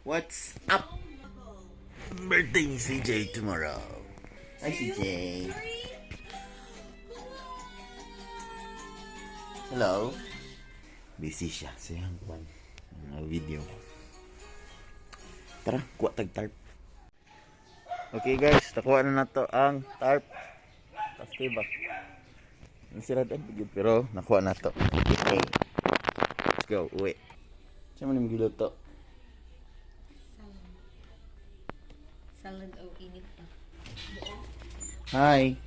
What's up? Birthday ni CJ tomorrow. Hi CJ. Hello. Busy siya sa iyang video. Tara, kuha tag tarp. Okay guys, nakuha na nato ang tarp. Tapos ba? Nasiradan bigid pero nakuha na to. Okay. Let's go, uwi. Saan mo naman giluto? Salad o init pa. Hi.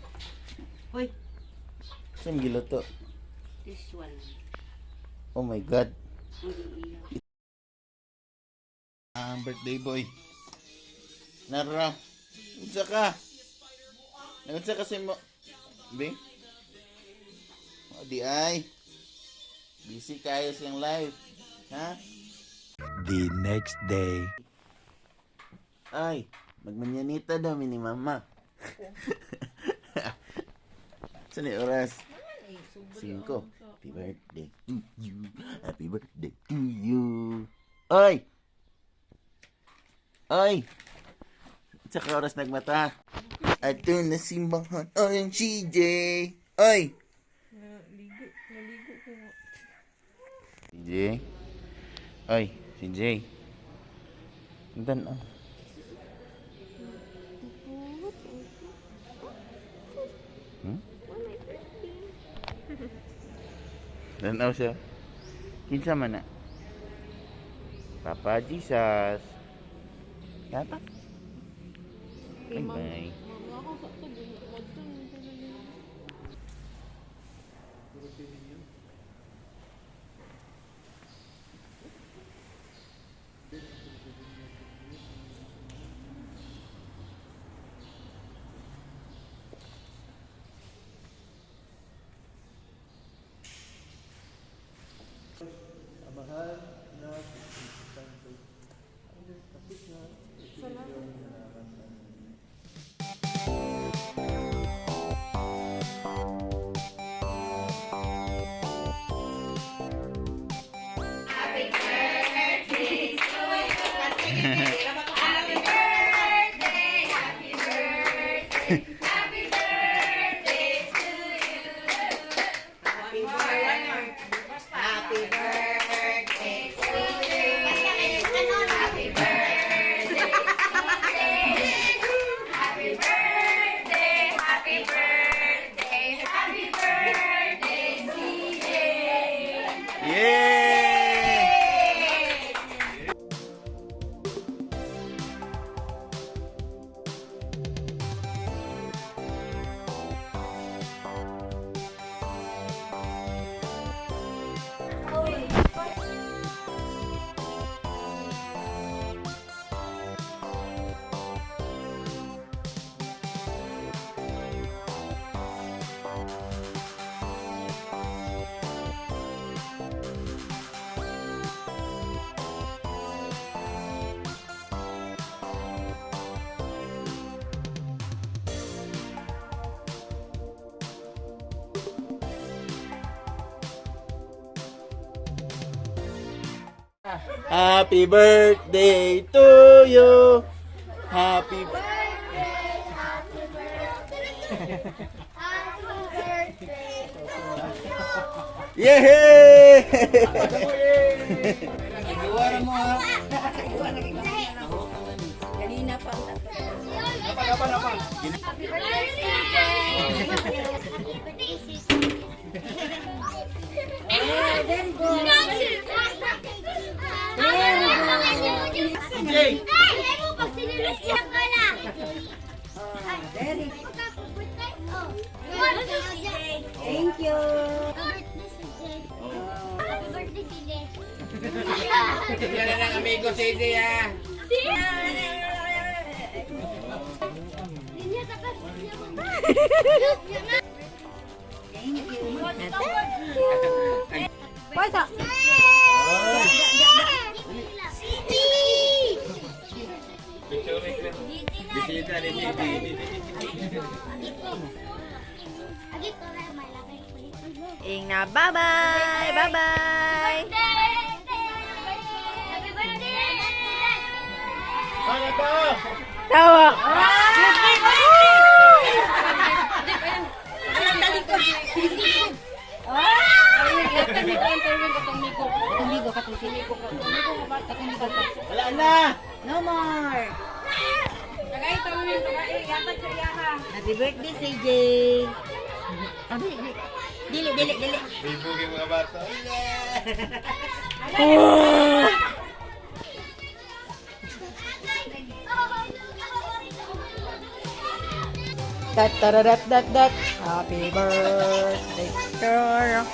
Hoy, Saan mo giluto? this one. Oh my God. Hindi Ang birthday boy. Nara. Unsa ka? Nagunsa ka sa mo? Be? O di ay. Busy kayo sa yung live. Ha? The next day. Ay, magmanyanita daw ni mama. Saan yung oras? 5. Happy birthday to you. Happy birthday to you. Ay! Ay! Sa oras nagmata. Ato na simbahan. Ay, ang CJ. Ay! Naligo ko. CJ? Ay, CJ. Andan ah. Tanaw siya. Kinsa man na? Papa Jesus. Yata? Bye-bye. Mahal na Happy birthday to you. Happy birthday. Happy birthday. Yay! Kanina pa. Happy Thank you. Happy birthday, CJ. Yan na ng amigo si Izzy ah. Pasa. Bisita ni Izzy. Ing na bye-bye. Bye-bye. Happy birthday! Tawa. Wala na! No more. Happy birthday, CJ. Dili. Bibugin mga bata. Dat. Happy birthday, girl.